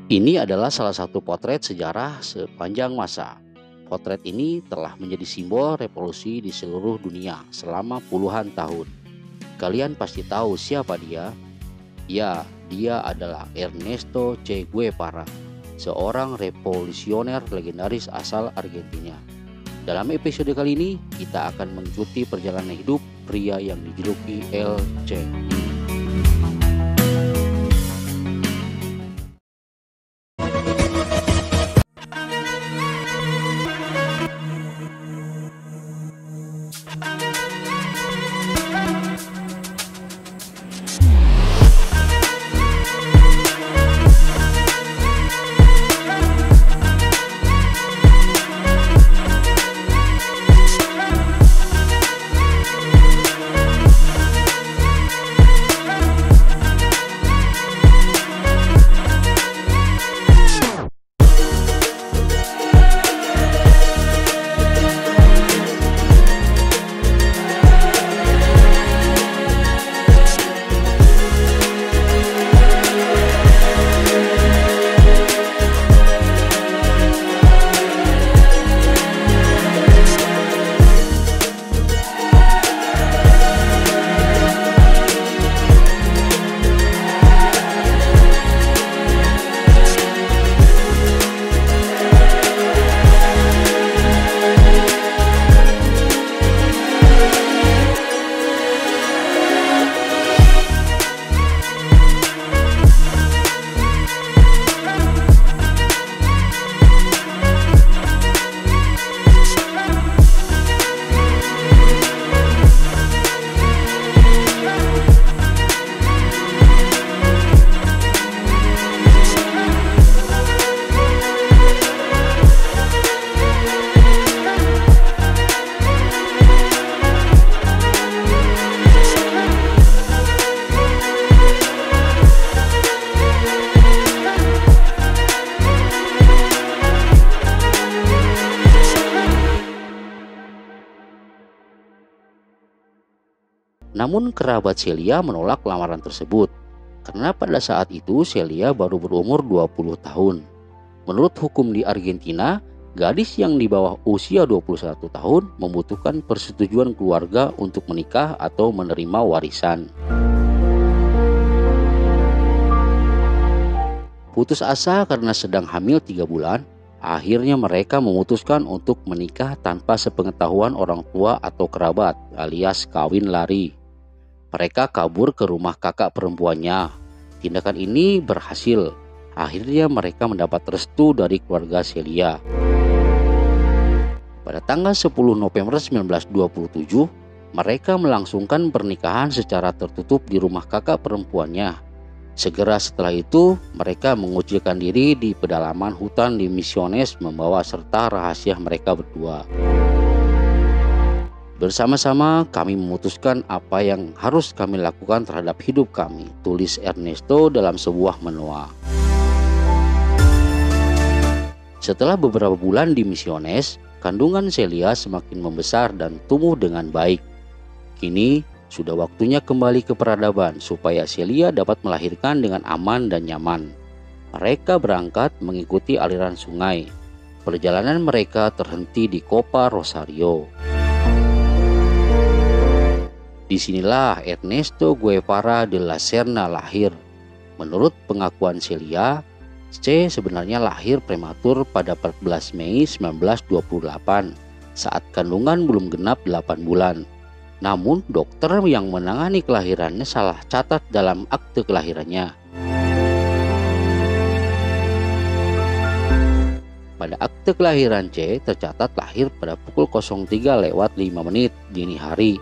Ini adalah salah satu potret sejarah sepanjang masa. Potret ini telah menjadi simbol revolusi di seluruh dunia selama puluhan tahun. Kalian pasti tahu siapa dia? Ya, dia adalah Ernesto Che Guevara, seorang revolusioner legendaris asal Argentina. Dalam episode kali ini, kita akan mengikuti perjalanan hidup pria yang dijuluki El Che. Namun kerabat Celia menolak lamaran tersebut karena pada saat itu Celia baru berumur 20 tahun. Menurut hukum di Argentina, gadis yang di bawah usia 21 tahun membutuhkan persetujuan keluarga untuk menikah atau menerima warisan. Putus asa karena sedang hamil 3 bulan, akhirnya mereka memutuskan untuk menikah tanpa sepengetahuan orang tua atau kerabat alias kawin lari. Mereka kabur ke rumah kakak perempuannya. Tindakan ini berhasil. Akhirnya mereka mendapat restu dari keluarga Celia. Pada tanggal 10 November 1927, mereka melangsungkan pernikahan secara tertutup di rumah kakak perempuannya. Segera setelah itu, mereka mengucilkan diri di pedalaman hutan di Misiones membawa serta rahasia mereka berdua. Bersama-sama kami memutuskan apa yang harus kami lakukan terhadap hidup kami, tulis Ernesto dalam sebuah menua. Setelah beberapa bulan di Misiones, kandungan Celia semakin membesar dan tumbuh dengan baik. Kini sudah waktunya kembali ke peradaban supaya Celia dapat melahirkan dengan aman dan nyaman. Mereka berangkat mengikuti aliran sungai. Perjalanan mereka terhenti di Copa Rosario. Disinilah Ernesto Guevara de la Serna lahir. Menurut pengakuan Celia, Che sebenarnya lahir prematur pada 14 Mei 1928 saat kandungan belum genap 8 bulan. Namun dokter yang menangani kelahirannya salah catat dalam akte kelahirannya. Pada akte kelahiran Che tercatat lahir pada pukul 03.05 dini hari.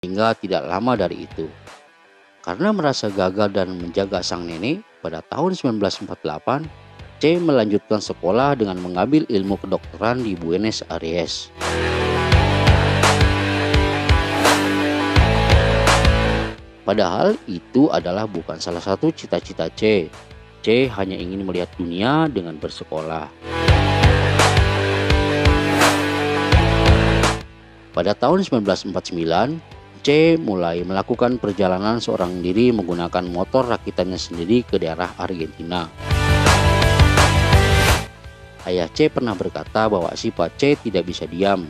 Hingga tidak lama dari itu, karena merasa gagal dan menjaga sang nenek, pada tahun 1948, Che melanjutkan sekolah dengan mengambil ilmu kedokteran di Buenos Aires. Padahal itu adalah bukan salah satu cita-cita Che. Che hanya ingin melihat dunia dengan bersekolah. Pada tahun 1949, Che mulai melakukan perjalanan seorang diri menggunakan motor rakitannya sendiri ke daerah Argentina. Ayah Che pernah berkata bahwa sifat Che tidak bisa diam,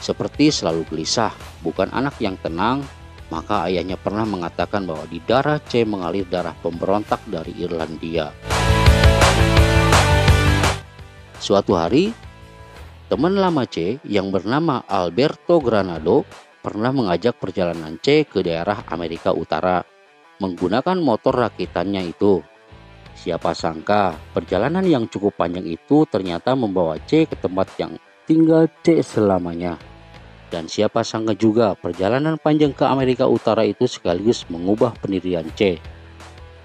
seperti selalu gelisah, bukan anak yang tenang. Maka ayahnya pernah mengatakan bahwa di darah Che mengalir darah pemberontak dari Irlandia. Suatu hari, teman lama Che yang bernama Alberto Granado pernah mengajak perjalanan Che ke daerah Amerika Utara menggunakan motor rakitannya itu. Siapa sangka perjalanan yang cukup panjang itu ternyata membawa Che ke tempat yang tinggal Che selamanya. Dan siapa sangka juga perjalanan panjang ke Amerika Utara itu sekaligus mengubah pendirian Che.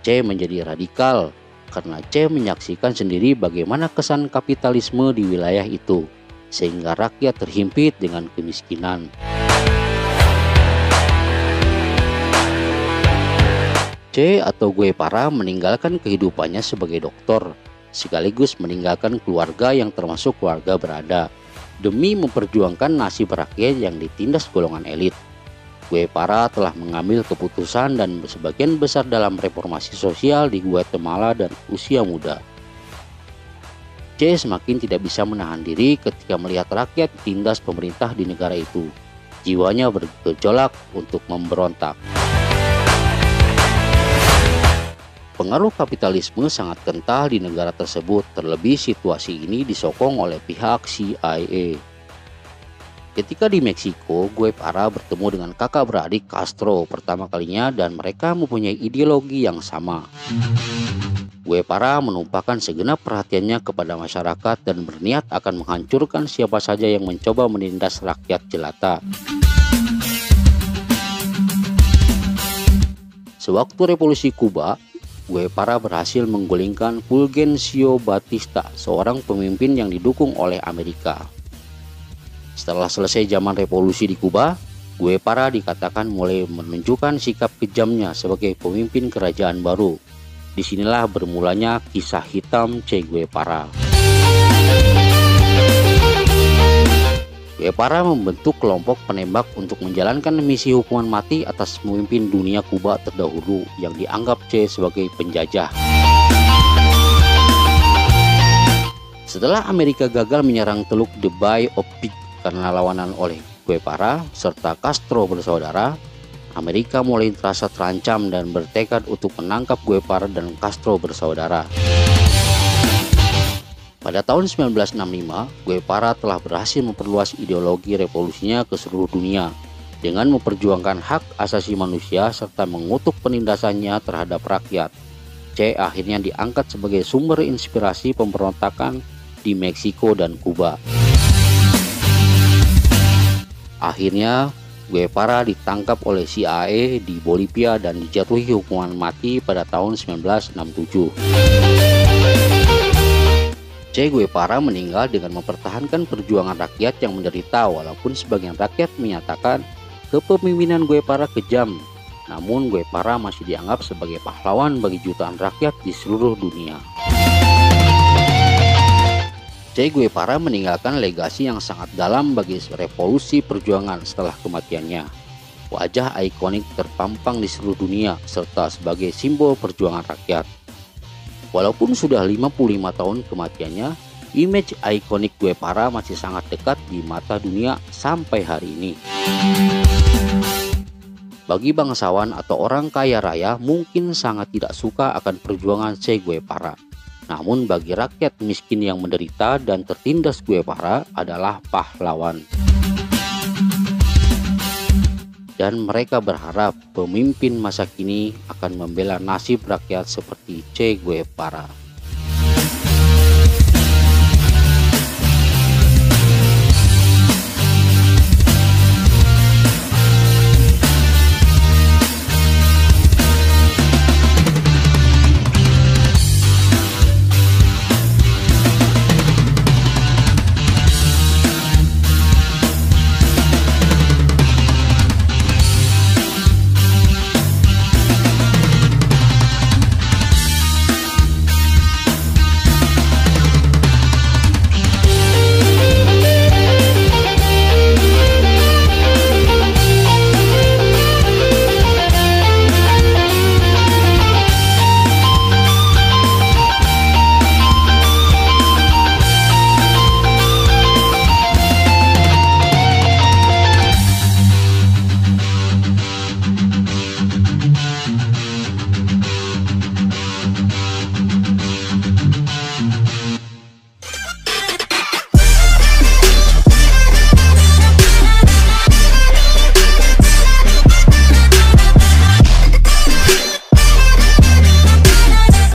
Che menjadi radikal karena Che menyaksikan sendiri bagaimana kesan kapitalisme di wilayah itu, sehingga rakyat terhimpit dengan kemiskinan. Che atau Guevara meninggalkan kehidupannya sebagai dokter, sekaligus meninggalkan keluarga yang termasuk keluarga berada, demi memperjuangkan nasib rakyat yang ditindas golongan elit. Guevara telah mengambil keputusan dan sebagian besar dalam reformasi sosial di Guatemala dan usia muda. Che semakin tidak bisa menahan diri ketika melihat rakyat ditindas pemerintah di negara itu. Jiwanya bergejolak untuk memberontak. Pengaruh kapitalisme sangat kental di negara tersebut, terlebih situasi ini disokong oleh pihak CIA. Ketika di Meksiko, Guevara bertemu dengan kakak beradik Castro pertama kalinya dan mereka mempunyai ideologi yang sama. Guevara menumpahkan segenap perhatiannya kepada masyarakat dan berniat akan menghancurkan siapa saja yang mencoba menindas rakyat jelata. Sewaktu revolusi Kuba, Guevara berhasil menggulingkan Fulgencio Batista, seorang pemimpin yang didukung oleh Amerika. Setelah selesai zaman revolusi di Kuba, Guevara dikatakan mulai menunjukkan sikap kejamnya sebagai pemimpin kerajaan baru. Disinilah bermulanya kisah hitam Che Guevara. Guevara membentuk kelompok penembak untuk menjalankan misi hukuman mati atas pemimpin dunia Kuba terdahulu yang dianggap Che sebagai penjajah. Setelah Amerika gagal menyerang Teluk The Bay of Pigs karena lawanan oleh Guevara serta Castro bersaudara, Amerika mulai terasa terancam dan bertekad untuk menangkap Guevara dan Castro bersaudara. Pada tahun 1965, Guevara telah berhasil memperluas ideologi revolusinya ke seluruh dunia dengan memperjuangkan hak asasi manusia serta mengutuk penindasannya terhadap rakyat. Che akhirnya diangkat sebagai sumber inspirasi pemberontakan di Meksiko dan Kuba. Akhirnya, Guevara ditangkap oleh CIA di Bolivia dan dijatuhi hukuman mati pada tahun 1967. Che Guevara meninggal dengan mempertahankan perjuangan rakyat yang menderita, walaupun sebagian rakyat menyatakan kepemimpinan Guevara kejam. Namun Guevara masih dianggap sebagai pahlawan bagi jutaan rakyat di seluruh dunia. Che Guevara meninggalkan legasi yang sangat dalam bagi revolusi perjuangan setelah kematiannya. Wajah ikonik terpampang di seluruh dunia serta sebagai simbol perjuangan rakyat. Walaupun sudah 55 tahun kematiannya, image ikonik Guevara masih sangat dekat di mata dunia sampai hari ini. Bagi bangsawan atau orang kaya raya mungkin sangat tidak suka akan perjuangan Che Guevara. Namun bagi rakyat miskin yang menderita dan tertindas, Guevara adalah pahlawan. Dan mereka berharap pemimpin masa kini akan membela nasib rakyat seperti Che Guevara.